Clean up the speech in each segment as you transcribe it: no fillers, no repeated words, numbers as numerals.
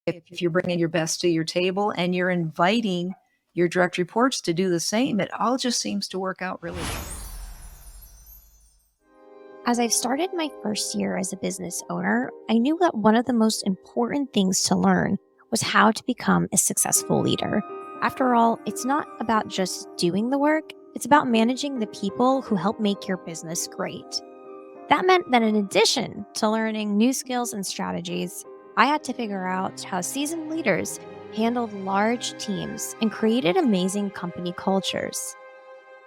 if you're bringing your best to your table and you're inviting your direct reports to do the same, it all just seems to work out really well. As I've started my first year as a business owner, I knew that one of the most important things to learn was how to become a successful leader. After all, it's not about just doing the work, it's about managing the people who help make your business great. That meant that in addition to learning new skills and strategies, I had to figure out how seasoned leaders handled large teams and created amazing company cultures.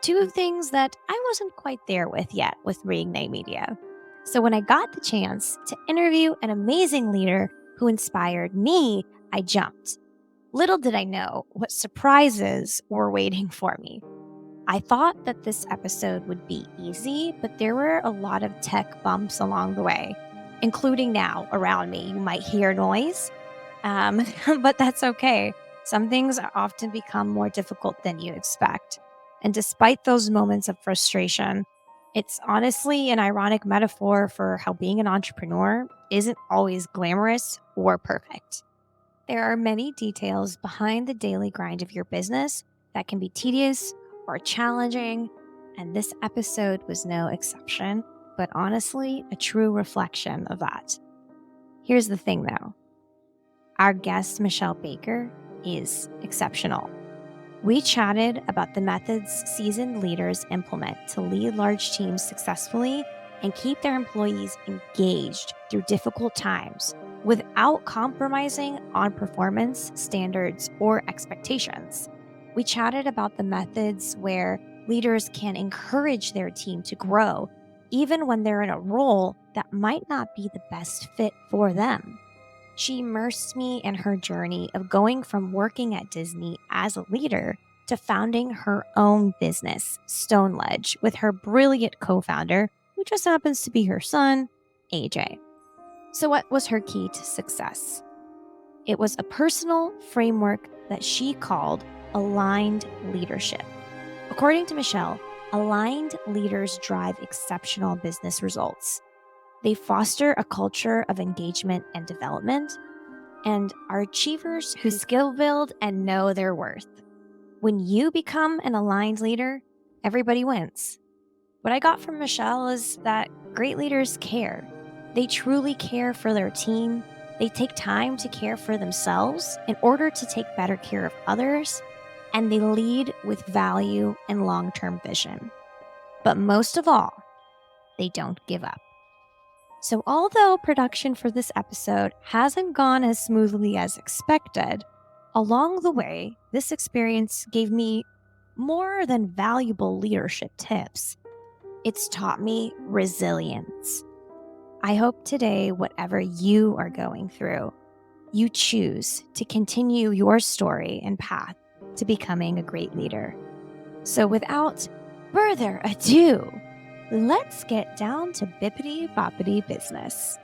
Two things that I wasn't quite there with yet with Reignite Media. So when I got the chance to interview an amazing leader who inspired me, I jumped. Little did I know what surprises were waiting for me. I thought that this episode would be easy, but there were a lot of tech bumps along the way, including now around me. You might hear noise, but that's okay. Some things often become more difficult than you expect. And despite those moments of frustration, it's honestly an ironic metaphor for how being an entrepreneur isn't always glamorous or perfect. There are many details behind the daily grind of your business that can be tedious or challenging, and this episode was no exception, but honestly, a true reflection of that. Here's the thing though. Our guest, Michelle Baker, is exceptional. We chatted about the methods seasoned leaders implement to lead large teams successfully and keep their employees engaged through difficult times without compromising on performance standards or expectations. We chatted about the methods where leaders can encourage their team to grow, even when they're in a role that might not be the best fit for them. She immersed me in her journey of going from working at Disney as a leader to founding her own business, Stone Ledge, with her brilliant co-founder, who just happens to be her son, AJ. So what was her key to success? It was a personal framework that she called aligned leadership. According to Michelle, aligned leaders drive exceptional business results. They foster a culture of engagement and development, and are achievers who skill build and know their worth. When you become an aligned leader, everybody wins. What I got from Michelle is that great leaders care. They truly care for their team. They take time to care for themselves in order to take better care of others, and they lead with value and long-term vision. But most of all, they don't give up. So although production for this episode hasn't gone as smoothly as expected, along the way, this experience gave me more than valuable leadership tips. It's taught me resilience. I hope today, whatever you are going through, you choose to continue your story and path to becoming a great leader. So without further ado, let's get down to bippity-boppity business.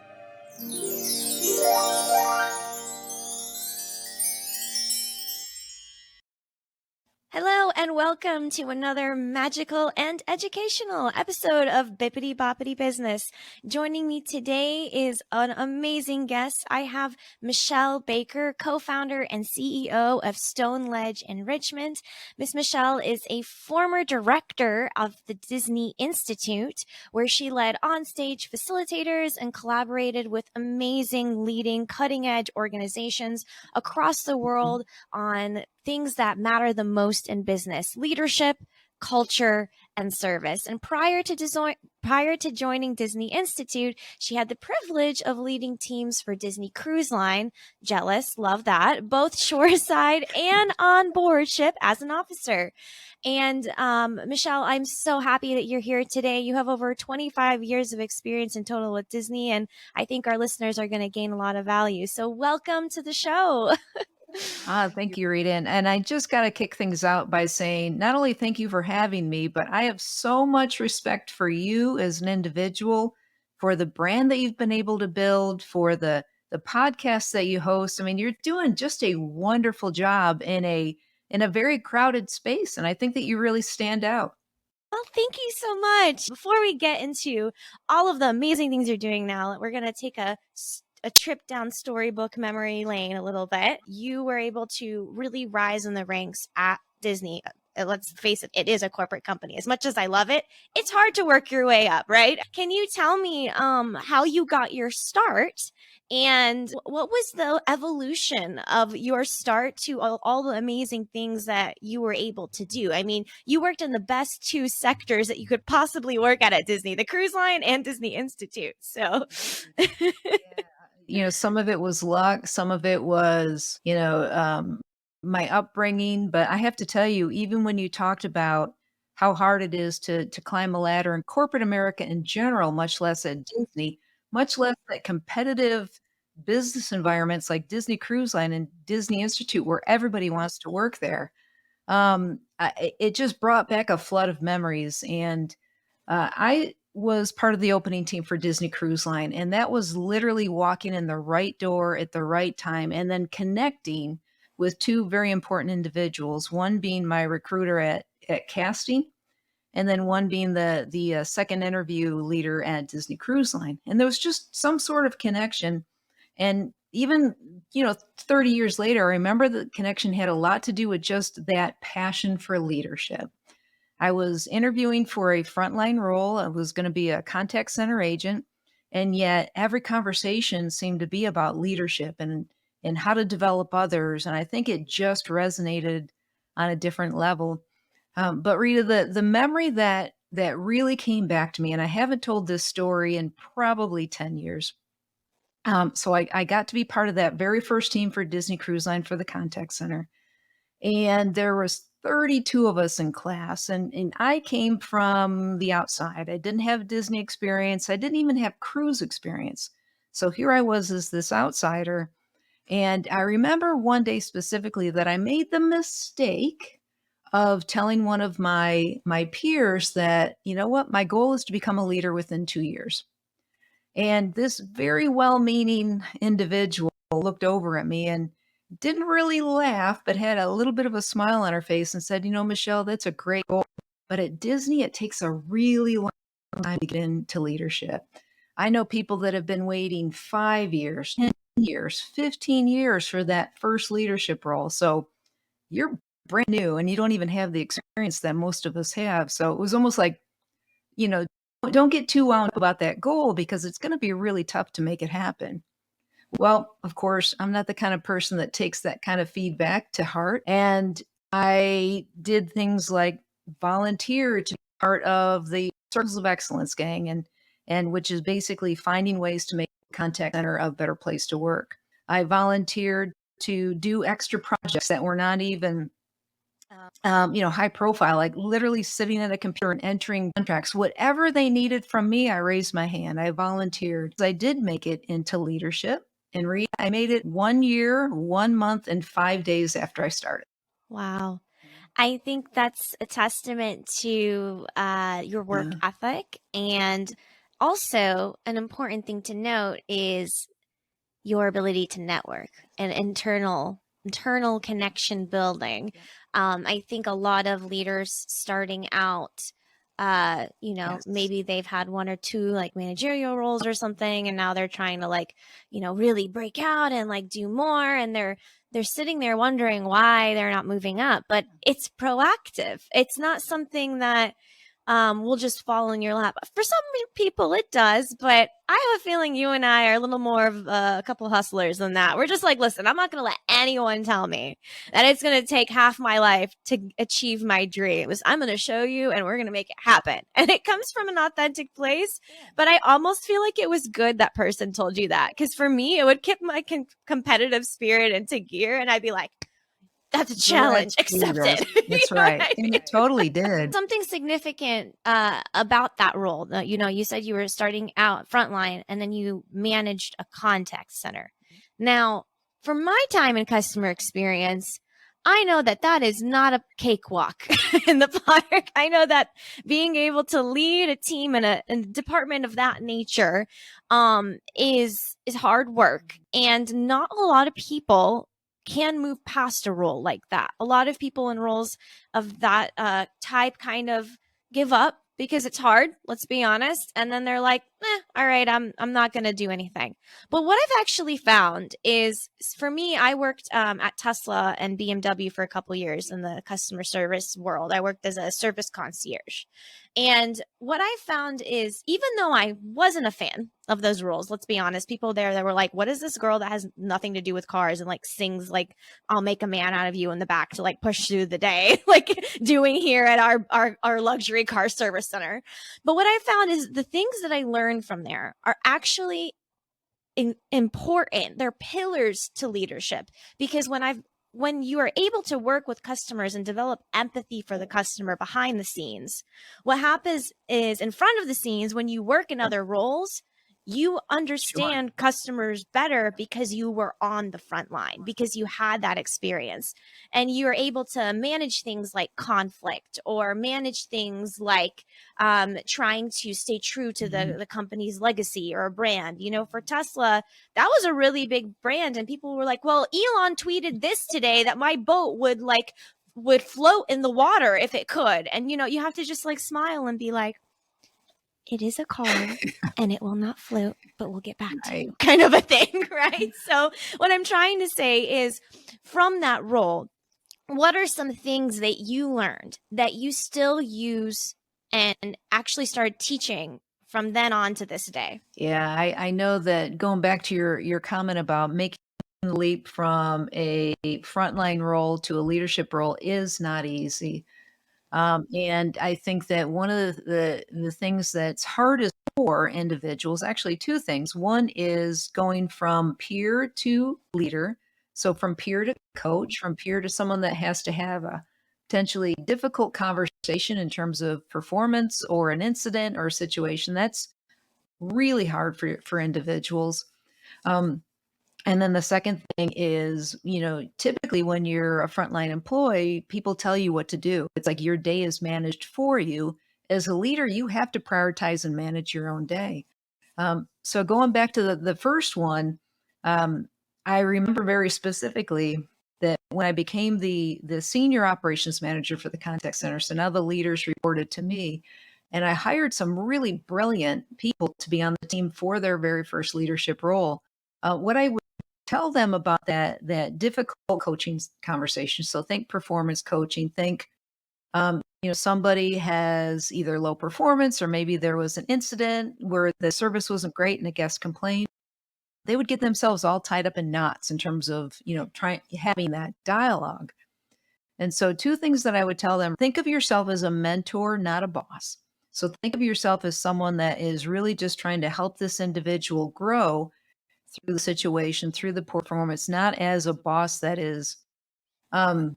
Hello and welcome to another magical and educational episode of Bippity Boppity Business. Joining me today is an amazing guest. I have Michelle Baker, co-founder and CEO of Stone Ledge in Richmond. Miss Michelle is a former director of the Disney Institute, where she led onstage facilitators and collaborated with amazing leading cutting-edge organizations across the world on things that matter the most in business: leadership, culture, and service. And prior to joining Disney Institute, she had the privilege of leading teams for Disney Cruise Line. Jealous, love that. Both shoreside and on board ship as an officer. And Michelle, I'm so happy that you're here today. You have over 25 years of experience in total with Disney, and I think our listeners are going to gain a lot of value. So welcome to the show. Thank you, Rita. And I just got to kick things out by saying, not only thank you for having me, but I have so much respect for you as an individual, for the brand that you've been able to build, for the podcasts that you host. I mean, you're doing just a wonderful job in a very crowded space. And I think that you really stand out. Well, thank you so much. Before we get into all of the amazing things you're doing now, we're going to take a a trip down storybook memory lane a little bit. You were able to really rise in the ranks at Disney. Let's face it, it is a corporate company. As much as I love it, it's hard to work your way up, right? Can you tell me how you got your start and what was the evolution of your start to all the amazing things that you were able to do? I mean, you worked in the best two sectors that you could possibly work at Disney, the cruise line and Disney Institute. So, Some of it was luck, some of it was, my upbringing. But I have to tell you, even when you talked about how hard it is to climb a ladder in corporate America in general, much less at Disney, much less at competitive business environments like Disney Cruise Line and Disney Institute, where everybody wants to work there. It just brought back a flood of memories. And I was part of the opening team for Disney Cruise Line, and that was literally walking in the right door at the right time and then connecting with two very important individuals, one being my recruiter at casting, and then one being the second interview leader at Disney Cruise Line. And there was just some sort of connection. And even, 30 years later, I remember the connection had a lot to do with just that passion for leadership. I was interviewing for a frontline role. I was going to be a contact center agent. And yet every conversation seemed to be about leadership and how to develop others. And I think it just resonated on a different level. But Rita, the memory that really came back to me, and I haven't told this story in probably 10 years. So I got to be part of that very first team for Disney Cruise Line for the contact center. And there was 32 of us in class, and I came from the outside. I didn't have Disney experience. I didn't even have cruise experience. So here I was as this outsider. And I remember one day specifically that I made the mistake of telling one of my peers that, you know what, my goal is to become a leader within 2 years. And this very well-meaning individual looked over at me and didn't really laugh, but had a little bit of a smile on her face and said, Michelle, that's a great goal. But at Disney, it takes a really long time to get into leadership. I know people that have been waiting 5 years, 10 years, 15 years for that first leadership role. So you're brand new and you don't even have the experience that most of us have. So it was almost like, you know, don't get too wound up about that goal because it's going to be really tough to make it happen. Well, of course, I'm not the kind of person that takes that kind of feedback to heart. And I did things like volunteer to be part of the Circles of Excellence gang, and which is basically finding ways to make the contact center a better place to work. I volunteered to do extra projects that were not even high profile, like literally sitting at a computer and entering contracts. Whatever they needed from me, I raised my hand. I volunteered. I did make it into leadership. And I made it 1 year, 1 month, and 5 days after I started. wow. I think that's a testament to your work Yeah. ethic. And also, an important thing to note is your ability to network and internal connection building. Yeah. I think a lot of leaders starting out, Yes. maybe they've had one or two like managerial roles or something, and now they're trying to like, really break out and like do more, and they're sitting there wondering why they're not moving up. But it's proactive. It's not something that will just fall in your lap. For some people, it does, but I have a feeling you and I are a little more of a couple hustlers than that. We're just like, listen, I'm not going to let anyone tell me that it's going to take half my life to achieve my dreams. I'm going to show you and we're going to make it happen. And it comes from an authentic place, but I almost feel like it was good that person told you that. Because for me, it would keep my competitive spirit into gear and I'd be like, that's a challenge. Accept it. That's right. I And mean? it totally did. Something significant about that role. You said you were starting out frontline and then you managed a contact center. Now, for my time in customer experience, I know that that is not a cakewalk in the park. I know that being able to lead a team in a department of that nature is hard work, and not a lot of people can move past a role like that. A lot of people in roles of that type kind of give up because it's hard, let's be honest. And then they're like, all right, I'm not going to do anything. But what I've actually found is, for me, I worked at Tesla and BMW for a couple years in the customer service world. I worked as a service concierge. And what I found is, even though I wasn't a fan of those roles, let's be honest, people there that were like, what is this girl that has nothing to do with cars and like sings like I'll make a man out of you in the back to like push through the day, like doing here at our luxury car service center. But what I found is the things that I learned from there are actually important. They're pillars to leadership, because when you are able to work with customers and develop empathy for the customer behind the scenes, what happens is, in front of the scenes, when you work in other roles, you Sure. understand customers better because you were on the front line, because you had that experience, and you're able to manage things like conflict, or manage things like trying to stay true to Mhm. the company's legacy or brand. For Tesla, that was a really big brand, and people were like, well, Elon tweeted this today that my boat would float in the water if it could. And you have to just like smile and be like, it is a car and it will not float, but we'll get back to Right. you, kind of a thing. Right? So what I'm trying to say is, from that role, what are some things that you learned that you still use and actually started teaching from then on to this day? Yeah, I know that going back to your comment about making the leap from a frontline role to a leadership role is not easy. And I think that one of the things that's hardest for individuals, actually two things. One is going from peer to leader. So from peer to coach, from peer to someone that has to have a potentially difficult conversation in terms of performance or an incident or a situation. That's really hard for individuals. Um, and then the second thing is, typically when you're a frontline employee, people tell you what to do. It's like your day is managed for you. As a leader, you have to prioritize and manage your own day. So going back to the first one, um, I remember very specifically that when I became the senior operations manager for the contact center, so now the leaders reported to me, and I hired some really brilliant people to be on the team for their very first leadership role. What I would tell them about that difficult coaching conversation. So think performance coaching, think somebody has either low performance or maybe there was an incident where the service wasn't great and a guest complained. They would get themselves all tied up in knots in terms of, trying having that dialogue. And so two things that I would tell them, think of yourself as a mentor, not a boss. So think of yourself as someone that is really just trying to help this individual grow through the situation, through the performance, not as a boss that is um,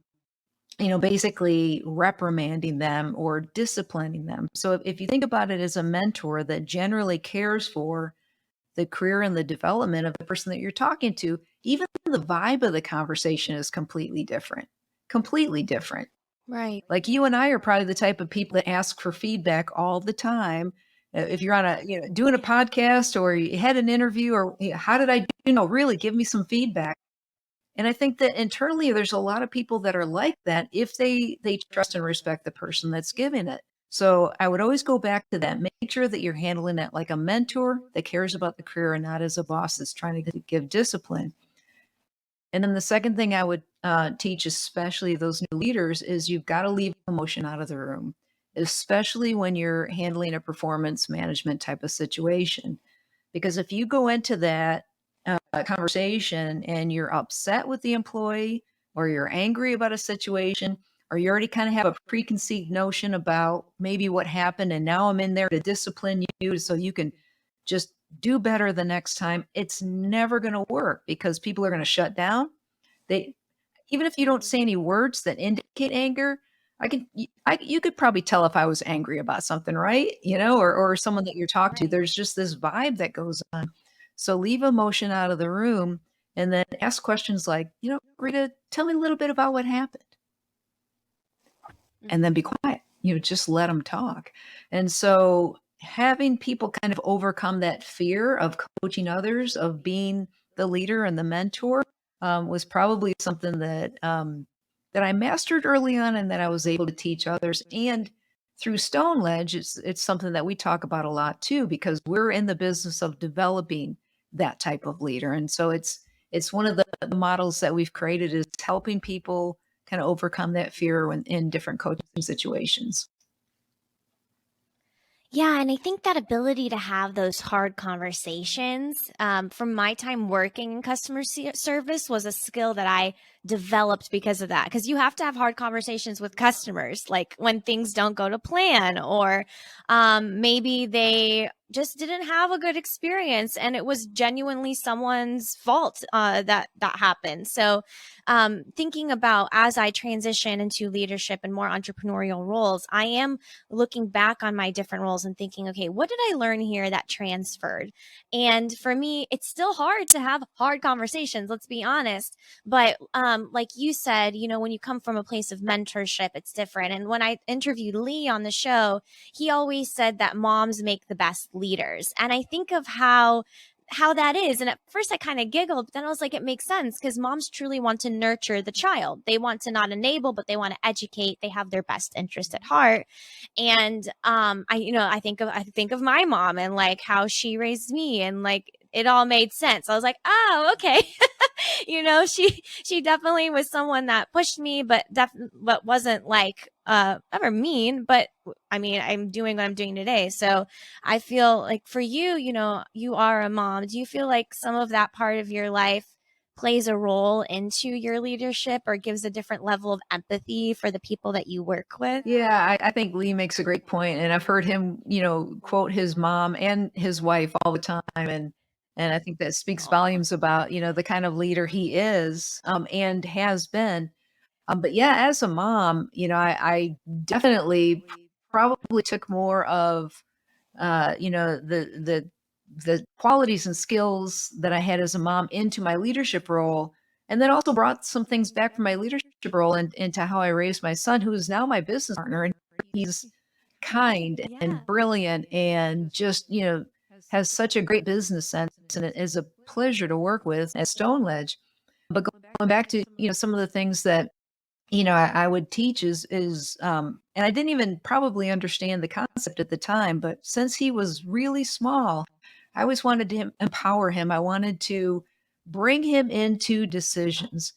basically reprimanding them or disciplining them. So if you think about it as a mentor that generally cares for the career and the development of the person that you're talking to, even the vibe of the conversation is completely different. Completely different. Right. Like you and I are probably the type of people that ask for feedback all the time. If you're on doing a podcast or you had an interview or how did I do? Really give me some feedback. And I think that internally there's a lot of people that are like that if they trust and respect the person that's giving it. So I would always go back to that. Make sure that you're handling it like a mentor that cares about the career and not as a boss that's trying to give discipline. And then the second thing I would teach, especially those new leaders, is you've got to leave emotion out of the room, especially when you're handling a performance management type of situation. Because if you go into that conversation and you're upset with the employee or you're angry about a situation, or you already kind of have a preconceived notion about maybe what happened, and now I'm in there to discipline you so you can just do better the next time, it's never going to work because people are going to shut down. They Even if you don't say any words that indicate anger, you could probably tell if I was angry about something, right? Or someone that you're talking to. Right. There's just this vibe that goes on. So leave emotion out of the room and then ask questions like, Rita, tell me a little bit about what happened. And then Mhm. be quiet. Just let them talk. And so having people kind of overcome that fear of coaching others, of being the leader and the mentor, was probably something that I mastered early on and that I was able to teach others. And through Stone Ledge, it's something that we talk about a lot too, because we're in the business of developing that type of leader. And so it's one of the models that we've created is helping people kind of overcome that fear in different coaching situations. Yeah, and I think that ability to have those hard conversations, from my time working in customer service, was a skill that I developed because of that. Because you have to have hard conversations with customers, like when things don't go to plan, or maybe they just didn't have a good experience, and it was genuinely someone's fault that happened. So, thinking about as I transition into leadership and more entrepreneurial roles, I am looking back on my different roles and thinking, okay, what did I learn here that transferred? And for me, it's still hard to have hard conversations, let's be honest. But like you said, when you come from a place of mentorship, it's different. And when I interviewed Lee on the show, he always said that moms make the best leaders. And I think of how that is. And at first I kind of giggled, but then I was like, it makes sense because moms truly want to nurture the child. They want to not enable, but they want to educate. They have their best interest at heart. And I think of my mom and like how she raised me, and like it all made sense. I was like, oh, okay. She definitely was someone that pushed me, but wasn't like ever mean. But I mean, I'm doing what I'm doing today. So I feel like for you, you are a mom. Do you feel like some of that part of your life plays a role into your leadership or gives a different level of empathy for the people that you work with? Yeah, I think Lee makes a great point, and I've heard him, quote his mom and his wife all the time, and I think that speaks Aw. volumes about the kind of leader he is, and has been. But yeah, as a mom, I definitely probably took more of the qualities and skills that I had as a mom into my leadership role, and then also brought some things back from my leadership role and into how I raised my son, who is now my business partner, and he's kind and brilliant and just has such a great business sense, and it is a pleasure to work with at Stone Ledge. But going back to some of the things that I would teach is and I didn't even probably understand the concept at the time, but since he was really small, I always wanted to empower him. I wanted to bring him into decisions.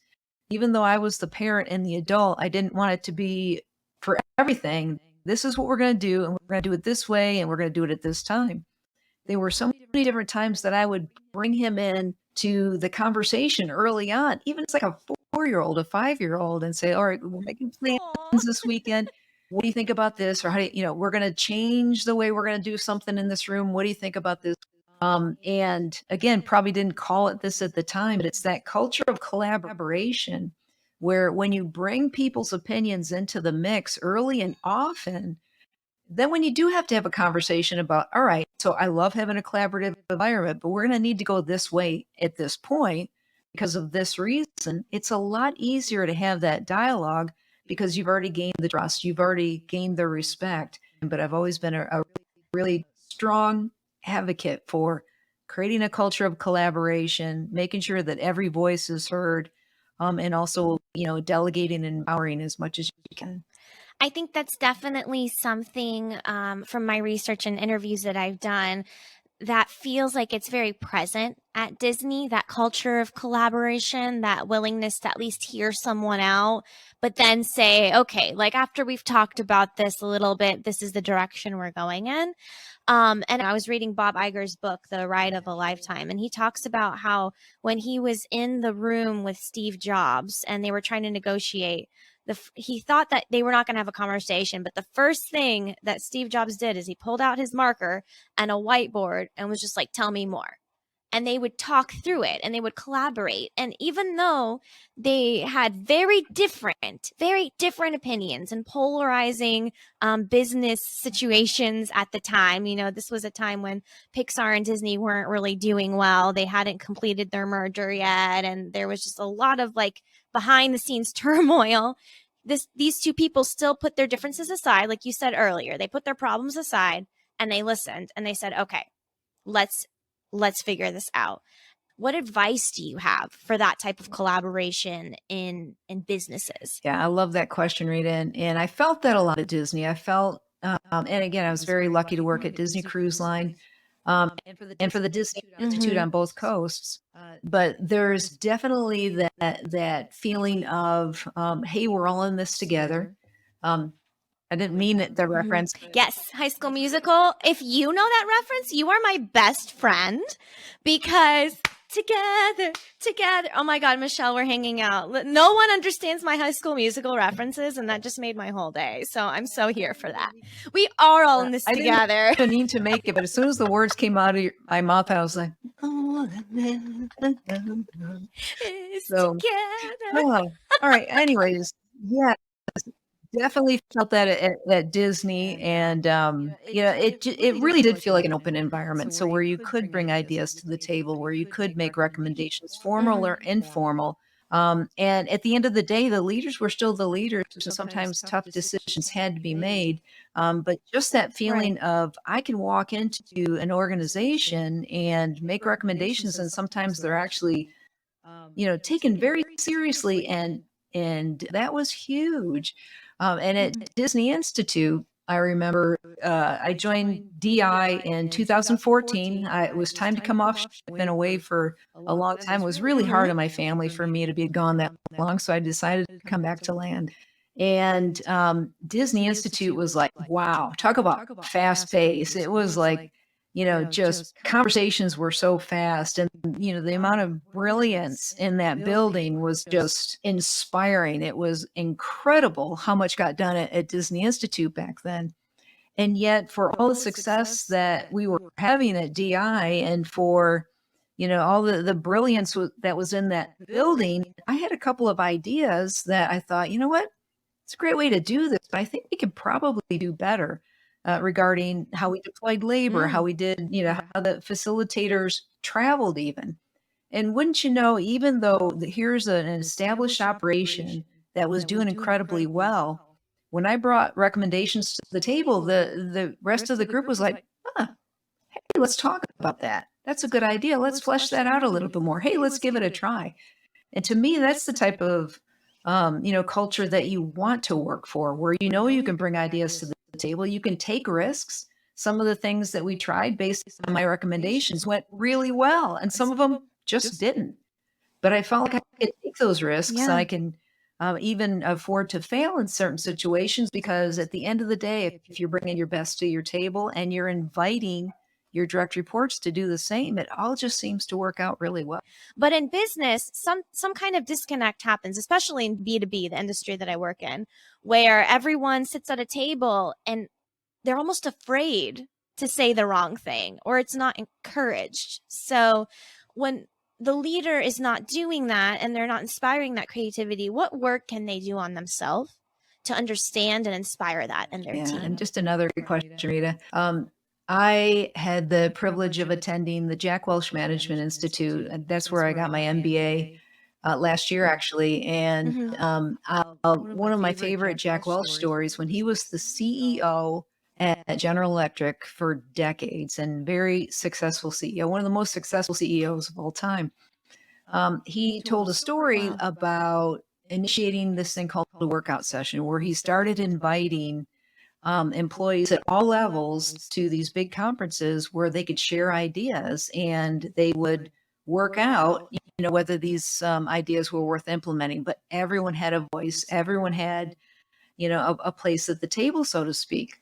Even though I was the parent and the adult, I didn't want it to be for everything. This is what we're going to do, and we're going to do it this way, and we're going to do it at this time. There were so many different times that I would bring him in to the conversation early on, even as like a 4-year-old, a 5-year-old, and say, "All right, we're making plans Aw. this weekend. What do you think about this? Or how do we're going to change the way we're going to do something in this room. What do you think about this?" And again, probably didn't call it this at the time, but it's that culture of collaboration where when you bring people's opinions into the mix early and often, then when you do have to have a conversation about, all right, so I love having a collaborative environment, but we're going to need to go this way at this point because of this reason, it's a lot easier to have that dialogue because you've already gained the trust, you've already gained the respect. But I've always been a really strong advocate for creating a culture of collaboration, making sure that every voice is heard, and also, delegating and empowering as much as you can. I think that's definitely something, from my research and interviews that I've done, that feels like it's very present at Disney, that culture of collaboration, that willingness to at least hear someone out, but then say, okay, like after we've talked about this a little bit, this is the direction we're going in. And I was reading Bob Iger's book, The Ride of a Lifetime, and he talks about how when he was in the room with Steve Jobs and they were trying to negotiate, he thought that they were not going to have a conversation, but the first thing that Steve Jobs did is he pulled out his marker and a whiteboard and was just like, "Tell me more." And they would talk through it and they would collaborate. And even though they had very different opinions and polarizing business situations at the time, this was a time when Pixar and Disney weren't really doing well. They hadn't completed their merger yet. And there was just a lot of like behind the scenes turmoil. These two people still put their differences aside. Like you said earlier, they put their problems aside and they listened and they said, okay, let's figure this out. What advice do you have for that type of collaboration in businesses? Yeah, I love that question, Rita. And I felt that a lot at Disney. I felt And again, I was very lucky to work at Disney Cruise Line, um, and for the Disney Institute Hmm. on both coasts. But there's definitely that feeling of, hey, we're all in this together. Um, I didn't mean it the Mhm. reference, but Yes, High School Musical. If you know that reference, you are my best friend because together, together. Oh my God, Michelle, we're hanging out. No one understands my High School Musical references, and that just made my whole day. So I'm so here for that. We are all in this I didn't together. even mean to make it. But as soon as the words came out of my mouth, I was like, oh, It's so, together. oh, all right. Anyways, yeah. Definitely felt that at Disney, and, it really did feel like an open environment, so where you could bring ideas to the table, where you could make recommendations, formal or Mhm. informal, and at the end of the day, the leaders were still the leaders, and sometimes tough decisions had to be made, but just that Right. feeling of, I can walk into an organization and make recommendations, and sometimes they're actually, taken very seriously, and that was huge. And at Mhm. Disney Institute, I remember I joined DI in 2014. It was time to come off ship. Been away for a long time. It was really hard Mhm. on my family for me to be gone that long, so I decided to come back to land. And Disney Institute was like, wow, talk about fast pace. It was like, just conversations were so fast, and the amount of brilliance in that building was just inspiring. It was incredible how much got done at Disney Institute back then. And yet, for all the success that we were having at DI, and for all the brilliance that was in that building, I had a couple of ideas that I thought, you know what, it's a great way to do this, but I think we could probably do better, regarding how we deployed labor, how Mm. we did, how the facilitators traveled even. And wouldn't you know, even though here's an established operation that was doing incredibly well, when I brought recommendations to the table, the rest of the group was like, huh, hey, let's talk about that. That's a good idea. Let's flesh that out a little bit more. Hey, let's give it a try. And to me, that's the type of culture that you want to work for, where you can bring ideas to the table, you can take risks. Some of the things that we tried based on my recommendations went really well, and some of them just didn't. But I felt like I could take those risks, and Yeah. I can even afford to fail in certain situations, because at the end of the day, if you're bringing your best to your table and you're inviting your direct reports to do the same, it all just seems to work out really well. But in business, some kind of disconnect happens, especially in B2B, the industry that I work in, where everyone sits at a table and they're almost afraid to say the wrong thing or it's not encouraged. So when the leader is not doing that and they're not inspiring that creativity, what work can they do on themselves to understand and inspire that in their Yeah, and team? just another great question, Rita. I had the privilege of attending the Jack Welch Management Institute, and that's where I got my MBA last year, actually. And Hmm. one of my favorite Jack Welch stories, when he was the CEO at General Electric for decades, and very successful CEO, one of the most successful CEOs of all time. He told a story Wow. about initiating this thing called the workout session, where he started inviting employees at all levels to these big conferences where they could share ideas, and they would work out, whether these ideas were worth implementing. But everyone had a voice, everyone had, a place at the table, so to speak.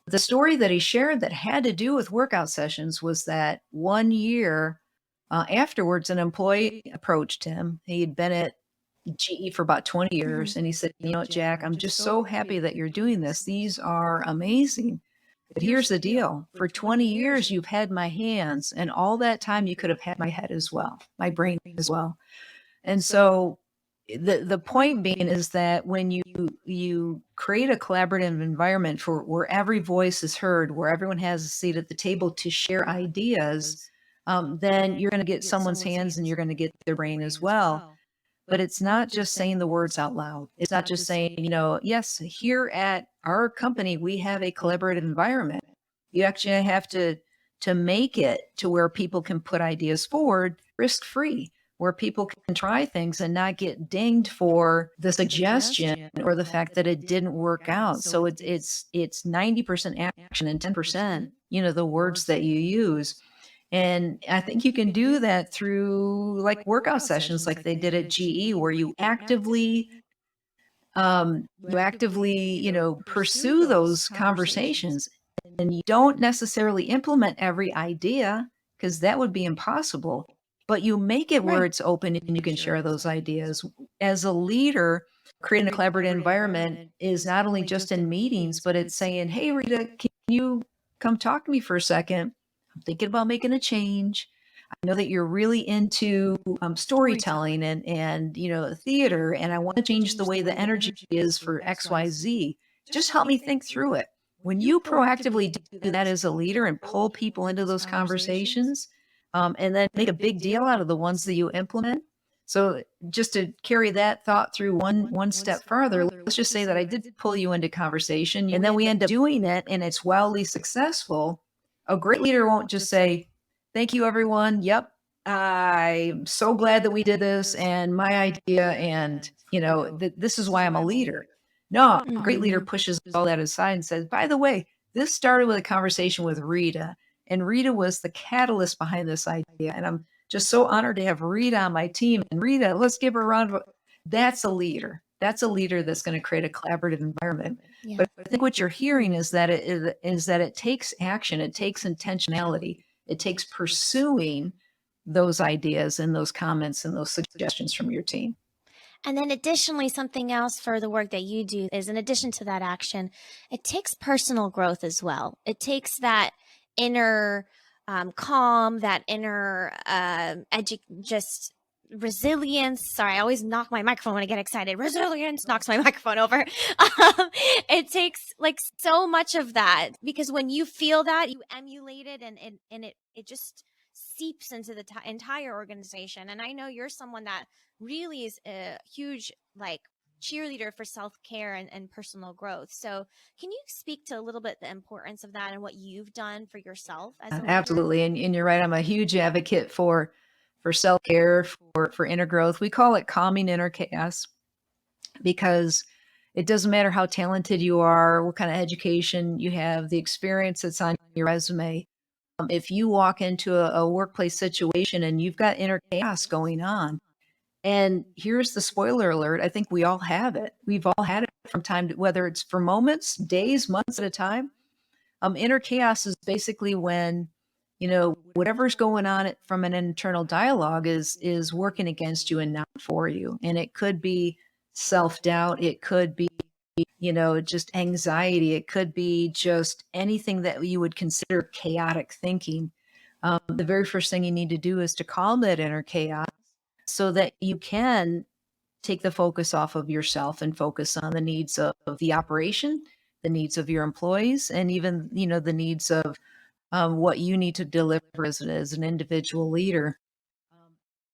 The story that he shared that had to do with workout sessions was that one year afterwards, an employee approached him. He had been at GE for about 20 Hmm. years. And he said, you know what, Jack, I'm just so happy that you're doing this. These are amazing. But here's the deal, for 20 years, you've had my hands, and all that time you could have had my head as well, my brain as well. And so the point being is that when you create a collaborative environment for where every voice is heard, where everyone has a seat at the table to share ideas, then you're going to get someone's hands and you're going to get their brain as well. But it's not just saying the words out loud. It's not just saying, yes, here at our company, we have a collaborative environment. You actually have to make it to where people can put ideas forward risk free, where people can try things and not get dinged for the suggestion or the fact that it didn't work out. So it's 90% action and 10%, the words that you use. And I think you can do that through like workout sessions like they did at GE, where you actively pursue those conversations, and you don't necessarily implement every idea because that would be impossible, but you make it where Right. it's open and you can share those ideas. As a leader, creating a collaborative environment is not only just in meetings, but it's saying, hey, Rita, can you come talk to me for a second? I'm thinking about making a change. I know that you're really into storytelling and theater, and I want to change the way the energy is for XYZ. Just help me think through it. When you proactively do that as a leader and pull people into those conversations, and then make a big deal out of the ones that you implement. So just to carry that thought through one step further, let's just say that I did pull you into conversation, and then we end up doing it, and it's wildly successful. A great leader won't just say, thank you, everyone. Yep. I'm so glad that we did this and my idea. And, this is why I'm a leader. No, a great leader Mhm. pushes all that aside and says, by the way, this started with a conversation with Rita. And Rita was the catalyst behind this idea. And I'm just so honored to have Rita on my team. And Rita, let's give her a round of. That's a leader. That's a leader that's going to create a collaborative environment. Yeah. But I think what you're hearing is that it takes action, it takes intentionality, it takes pursuing those ideas and those comments and those suggestions from your team. And then, additionally, something else for the work that you do is, in addition to that action, it takes personal growth as well. It takes that inner calm, that inner just resilience. Sorry, I always knock my microphone when I get excited. Resilience knocks my microphone over. It takes like so much of that, because when you feel that, you emulate it, and it just seeps into the entire organization. And I know you're someone that really is a huge like cheerleader for self-care and personal growth. So can you speak to a little bit the importance of that and what you've done for yourself as a leader? Absolutely. And you're right. I'm a huge advocate for self-care, for inner growth. We call it calming inner chaos because it doesn't matter how talented you are, what kind of education you have, the experience that's on your resume. If you walk into a workplace situation and you've got inner chaos going on, and here's the spoiler alert, I think we all have it. We've all had it from time to, whether it's for moments, days, months at a time. Inner chaos is basically when, whatever's going on from an internal dialogue is working against you and not for you. And it could be self-doubt, it could be, just anxiety, it could be just anything that you would consider chaotic thinking. The very first thing you need to do is to calm that inner chaos so that you can take the focus off of yourself and focus on the needs of the operation, the needs of your employees, and even, the needs of what you need to deliver as an individual leader.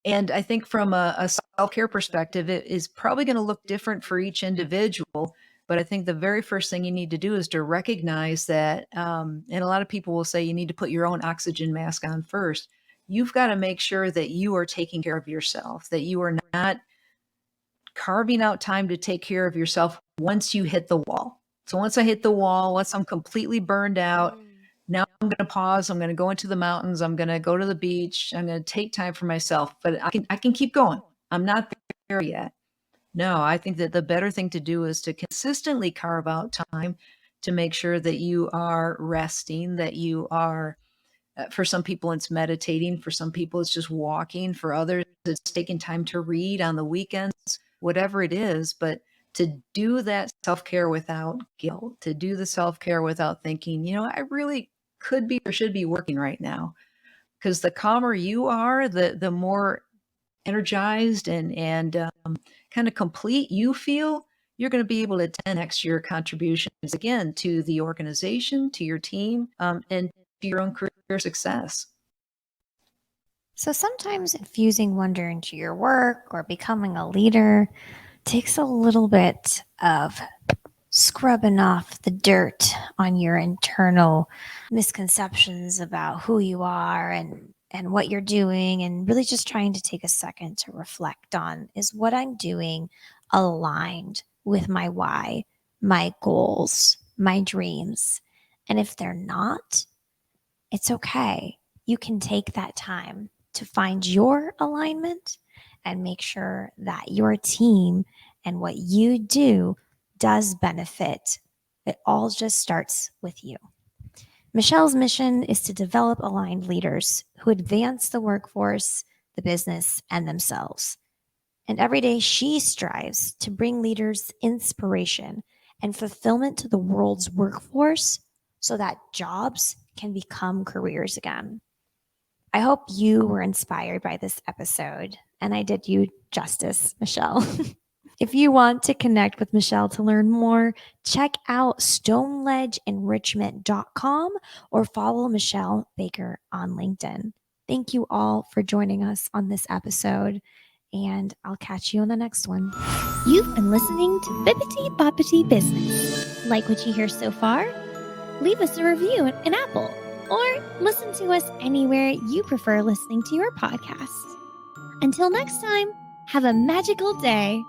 And I think from a self-care perspective, it is probably going to look different for each individual. But I think the very first thing you need to do is to recognize that, and a lot of people will say you need to put your own oxygen mask on first. You've got to make sure that you are taking care of yourself, that you are not carving out time to take care of yourself once you hit the wall. So once I hit the wall, once I'm completely burned out, Mm. now I'm going to pause. I'm going to go into the mountains. I'm going to go to the beach. I'm going to take time for myself, but I can keep going. I'm not there yet. No, I think that the better thing to do is to consistently carve out time to make sure that you are resting, that you are for some people, it's meditating. For some people, it's just walking. For others, it's taking time to read on the weekends, whatever it is. But to do that self care without guilt, to do the self care without thinking, I really could be or should be working right now. Because the calmer you are, the more energized and kind of complete you feel. You're going to be able to 10x your contributions again to the organization, to your team, and to your own career success. So sometimes infusing wonder into your work or becoming a leader takes a little bit of scrubbing off the dirt on your internal misconceptions about who you are and and what you're doing, and really just trying to take a second to reflect on, is what I'm doing aligned with my why, my goals, my dreams? And if they're not, it's okay. You can take that time to find your alignment and make sure that your team and what you do does benefit. It all just starts with you. Michelle's mission is to develop aligned leaders who advance the workforce, the business, and themselves. And every day she strives to bring leaders inspiration and fulfillment to the world's workforce so that jobs can become careers again. I hope you were inspired by this episode, and I did you justice, Michelle. If you want to connect with Michelle to learn more, check out stoneledgeenrichment.com or follow Michelle Baker on LinkedIn. Thank you all for joining us on this episode, and I'll catch you on the next one. You've been listening to Bippity Boppity Business. Like what you hear so far? Leave us a review in Apple or listen to us anywhere you prefer listening to your podcast. Until next time, have a magical day.